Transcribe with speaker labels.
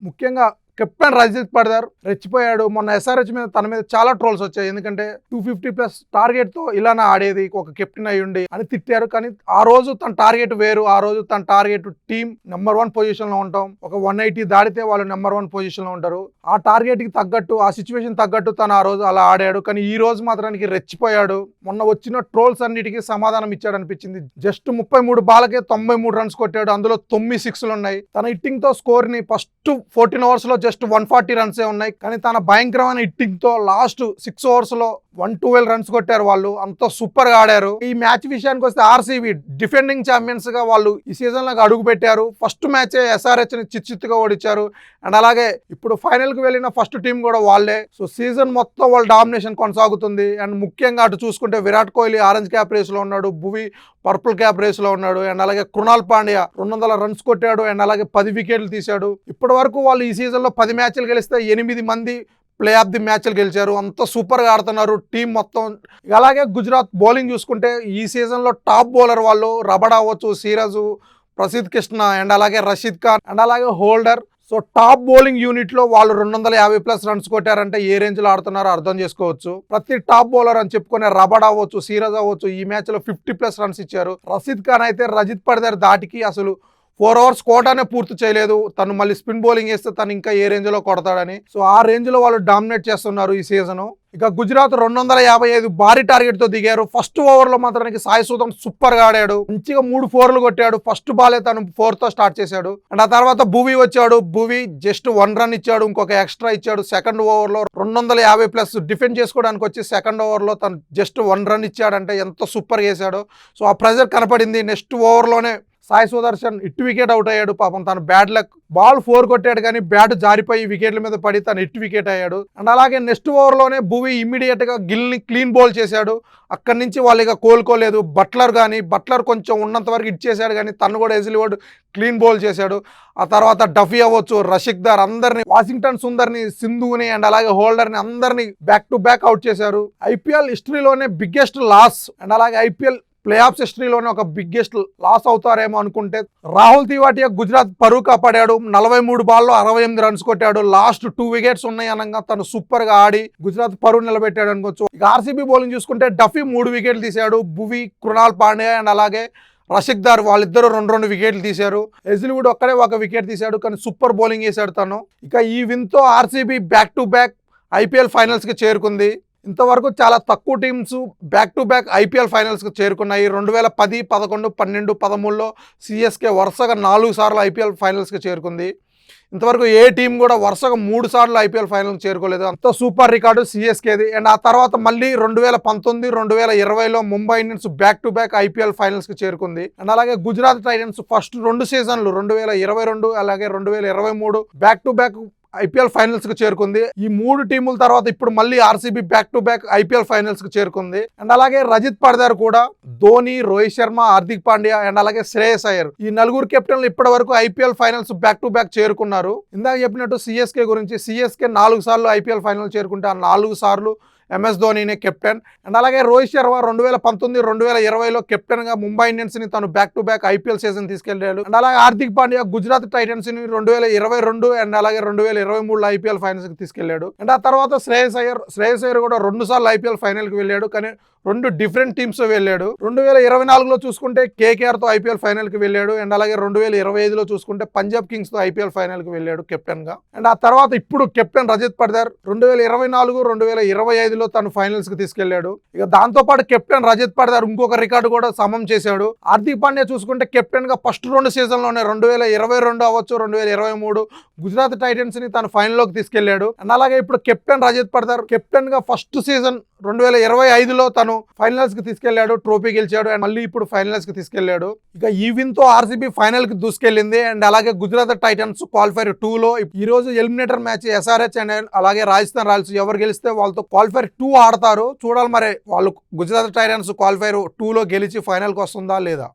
Speaker 1: ముఖ్యంగా కెప్టెన్ రజిత్ పడిదార్ రెచ్చిపోయాడు. మొన్న ఎస్ఆర్హెచ్ మీద తన మీద చాలా ట్రోల్స్ వచ్చాయి. ఎందుకంటే 250+ టార్గెట్తో ఇలానా ఆడేది ఒక కెప్టెన్ అయ్యుండి అని తిట్టారు. కానీ ఆ రోజు తన టార్గెట్ వేరు. ఆ రోజు తన టార్గెట్ టీమ్ నెంబర్ 1 పొజిషన్లో ఉంటాం. ఒక 180 దాడితే వాళ్ళు నెంబర్ 1 పొజిషన్లో ఉంటారు. ఆ టార్గెట్కి తగ్గట్టు, ఆ సిచ్యువేషన్ తగ్గట్టు తను ఆ రోజు అలా ఆడాడు. కానీ ఈ రోజు మాత్రానికి రెచ్చిపోయాడు. మొన్న వచ్చిన ట్రోల్స్ అన్నిటికీ సమాధానం ఇచ్చాడు అనిపించింది. జస్ట్ 33 బాలకే 93 రన్స్ కొట్టాడు. అందులో 9 సిక్స్లు ఉన్నాయి. తన హిట్టింగ్ తో స్కోర్ ని ఫస్ట్ 14 ఓవర్స్ లో జస్ట్ 140 రన్సే ఉన్నాయి. కానీ తన భయంకరమైన హిట్టింగ్ తో లాస్ట్ 6 ఓవర్స్ లో 112 రన్స్ కొట్టారు. వాళ్ళు అంత సూపర్ గా ఆడారు. ఈ మ్యాచ్ విషయానికి వస్తే ఆర్సీబీ డిఫెండింగ్ ఛాంపియన్స్ గా వాళ్ళు ఈ సీజన్ లో అడుగు పెట్టారు. ఫస్ట్ మ్యాచ్ ఎస్ఆర్హెచ్ ని చిత్తుగా ఓడించారు. అండ్ అలాగే ఇప్పుడు ఫైనల్ కి వెళ్ళిన ఫస్ట్ టీం కూడా వాళ్ళే. సో సీజన్ మొత్తం వాళ్ళ డామినేషన్ కొనసాగుతుంది. అండ్ ముఖ్యంగా అటు చూసుకుంటే Virat Kohli orange cap race లో ఉన్నాడు, భువి పర్పుల్ క్యాప్ రేస్ లో ఉన్నాడు. అండ్ అలాగే కృణాల్ పాండ్యా 200 రన్స్ కొట్టాడు. అండ్ అలాగే 10 వికెట్లు తీశాడు. ఇప్పటి వరకు వాళ్ళు ఈ సీజన్ లో 10 మ్యాచ్లు గెలిస్తే 8 మంది ప్లే ఆఫ్ ది మ్యాచ్లు గెలిచారు. అంత సూపర్గా ఆడుతున్నారు టీం మొత్తం. అలాగే గుజరాత్ బౌలింగ్ చూసుకుంటే ఈ సీజన్లో టాప్ బౌలర్ వాళ్ళు రబడా అవ్వచ్చు, సిరాజు, ప్రసిద్ధ్ కృష్ణ అండ్ అలాగే రషీద్ ఖాన్ అండ్ అలాగే holder. So top bowling unit లో వాళ్ళు 250+ రన్స్ కొట్టారంటే ఏ రేంజ్ లో ఆడుతున్నారో అర్థం చేసుకోవచ్చు. ప్రతి టాప్ బౌలర్ అని చెప్పుకునే రబడా అవ్వచ్చు, సిరాజ్ అవ్వచ్చు ఈ మ్యాచ్ లో 50+ రన్స్ ఇచ్చారు. రషీద్ ఖాన్ అయితే రజిత్ పడిదార్ దాటికి అసలు 4 ఓవర్స్ కోటానే పూర్తి చేయలేదు. తను మళ్ళీ స్పిన్ బౌలింగ్ వేస్తే తను ఇంకా ఏ రేంజ్ లో కొడతాడని. సో ఆ రేంజ్ లో వాళ్ళు డామినేట్ చేస్తున్నారు ఈ సీజన్. ఇక గుజరాత్ 255 భారీ టార్గెట్ తో దిగారు. ఫస్ట్ ఓవర్ లో మాత్రానికి సాయి సూదం సూపర్ గా ఆడాడు. మంచిగా 3 4లు కొట్టాడు. ఫస్ట్ బాలే తను 4 తో స్టార్ట్ చేశాడు. అండ్ ఆ తర్వాత భువి వచ్చాడు. భువి జస్ట్ 1 రన్ ఇచ్చాడు, ఇంకొక ఎక్స్ట్రా ఇచ్చాడు. సెకండ్ ఓవర్ లో 250+ డిఫెండ్ చేసుకోవడానికి వచ్చి సెకండ్ ఓవర్ లో తను జస్ట్ 1 రన్ ఇచ్చాడంటే ఎంత సూపర్ చేశాడు. సో ఆ ప్రెజర్ కనపడింది. నెక్స్ట్ ఓవర్ లోనే Sai Sudarshan it wicket out అయ్యాడు. పాపం తను బ్యాడ్ లక్, బాల్ 4 కొట్టాడు కానీ బ్యాట్ జారిపోయి వికెట్ల మీద పడి తను ఇట్ వికెట్ అయ్యాడు. అండ్ అలాగే నెక్స్ట్ ఓవర్ లోనే భువి ఇమ్మీడియట్ గా గిల్ని క్లీన్ బౌల్ చేశాడు. అక్కడి నుంచి వాళ్ళు ఇక కోలుకోలేదు. బట్లర్ కొంచెం ఉన్నంత వరకు ఇట్ చేశాడు కానీ తను కూడా ఎజిలివర్డ్ క్లీన్ బౌల్ చేశాడు. ఆ తర్వాత డఫీ అవ్వచ్చు, రషీద్ దార్ అందరిని, వాషింగ్టన్ సుందర్ని, సింధుని అండ్ అలాగే హోల్డర్ని అందరినీ బ్యాక్ టు బ్యాక్ అవుట్ చేశారు. ఐపీఎల్ హిస్టరీలోనే బిగ్గెస్ట్ లాస్ అండ్ అలాగే ఐపీఎల్ ప్లే ఆఫ్స్ హిస్టరీలోనే ఒక బిగ్గెస్ట్ లాస్ అవుతారేమో అనుకుంటే రాహుల్ తివాటియా గుజరాత్ పరువు కాపాడాడు. 43 బాల్లో 68 రన్స్ కొట్టాడు. లాస్ట్ 2 వికెట్స్ ఉన్నాయి అనగా తను సూపర్ గా ఆడి గుజరాత్ పరువు నిలబెట్టాడు అనుకోవచ్చు. ఇక ఆర్సీబీ బౌలింగ్ చూసుకుంటే డఫీ 3 వికెట్లు తీశాడు. భువి, కృణాల్ పాండ్యా అండ్ అలాగే రషీద్ దార్ వాళ్ళిద్దరూ 2 వికెట్లు తీశారు. ఎజిల్వుడ్ ఒక్కడే 1 వికెట్ తీశాడు. కానీ సూపర్ బౌలింగ్ వేశాడు తను. ఇక ఈ విన్ తో RCB back to back IPL finals కి చేరుకుంది. ఇంతవరకు చాలా తక్కువ teams back to back IPL ఫైనల్స్కి చేరుకున్నాయి. 2010, 11, 12, 13లో సిఎస్కే వరుసగా 4 సార్లు ఐపీఎల్ ఫైనల్స్కి చేరుకుంది. ఇంతవరకు ఏ టీం కూడా వరుసగా 3 సార్లు ఐపీఎల్ ఫైనల్కి చేరుకోలేదు. అంత సూపర్ రికార్డు సిఎస్కేది. అండ్ ఆ తర్వాత మళ్ళీ 2019, 2020లో Mumbai Indians back to back IPL ఫైనల్స్కి చేరుకుంది. అండ్ అలాగే గుజరాత్ టైటన్స్ ఫస్ట్ 2 సీజన్లు 2022 అలాగే 2023 back to back IPL finals కి చేరుకుంది. ఈ 3 టీముల తర్వాత ఇప్పుడు మళ్ళీ RCB back to back IPL finals కి చేరుకుంది. అండ్ అలాగే రజిత్ పడిదార్ కూడా ధోని, రోహిత్ శర్మ, హార్దిక్ పాండ్యా అండ్ అలాగే శ్రేయస్ అయ్యర్ ఈ 4 కెప్టెన్లు ఇప్పటి వరకు IPL finals back to back చేరుకున్నారు. ఇందాక చెప్పినట్టు సిఎస్కే గురించి, సిఎస్కే 4 సార్లు ఐపీఎల్ ఫైనల్ చేరుకుంటే ఆ 4 సార్లు ఎంఎస్ ధోనినే కెప్టెన్. అండ్ అలాగే రోహిత్ శర్మ 2019, 2020లో కెప్టెన్ గా ముంబై ఇండియన్స్ ని తను back to back IPL season తీసుకెళ్లాడు. అండ్ అలాగే హార్దిక్ పాండ్యా గుజరాత్ టైటన్స్ ని 2022 అండ్ అలాగే 2023లో ఐపీఎల్ ఫైనల్స్ కి తీసుకెళ్లాడు. అండ్ ఆ తర్వాత శ్రేయస్ అయ్యర్ కూడా 2 సార్లు ఐపీఎల్ ఫైనల్ కి వెళ్ళాడు. కానీ 2 డిఫరెంట్ టీమ్స్ వెళ్ళాడు. 2024లో చూసుకుంటే కేకేఆర్ తో ఐపీఎల్ ఫైనల్ కి వెళ్ళాడు. అండ్ అలాగే 2025లో చూసుకుంటే పంజాబ్ కింగ్స్ తో ఐపీఎల్ ఫైనల్ కి వెళ్ళాడు కెప్టెన్ గా. అండ్ ఆ తర్వాత ఇప్పుడు కెప్టెన్ రజిత్ పడిదార్ 2024, 2025లో తను ఫైనల్స్ కి తీసుకెళ్లాడు. ఇక దాంతో పాటు కెప్టెన్ రజిత్ పడిదార్ ఇంకొక రికార్డు కూడా సమం చేశాడు. హార్దిక్ పాండ్యా చూసుకుంటే కెప్టెన్ గా ఫస్ట్ 2 సీజన్లోనే 2022 అవ్వచ్చు, 2023 గుజరాత్ టైటన్స్ ని తను ఫైనల్ లోకి తీసుకెళ్లాడు. అండ్ అలాగే ఇప్పుడు కెప్టెన్ రజిత్ పడిదార్ కెప్టెన్ గా ఫస్ట్ సీజన్ 2025లో తను ఫైనల్స్ కి తీసుకెళ్లాడు, ట్రోఫీ గెలిచాడు. అండ్ మళ్ళీ ఇప్పుడు ఫైనల్స్ కి తీసుకెళ్లాడు. ఇక ఈ విన్ తో ఆర్సీబీ ఫైనల్ కి దూసుకెళ్లింది. అండ్ అలాగే గుజరాత్ టైటన్స్ క్వాలిఫైర్ 2లో ఈ రోజు ఎలిమినేటర్ మ్యాచ్ ఎస్ఆర్హెచ్ అండ్ అలాగే రాజస్థాన్ రాయల్స్ ఎవరు గెలిస్తే వాళ్ళతో క్వాలిఫైర్ 2 ఆడతారు. చూడాలి మరి వాళ్ళు గుజరాత్ టైటన్స్ క్వాలిఫైర్ 2లో గెలిచి ఫైనల్ కి వస్తుందా లేదా.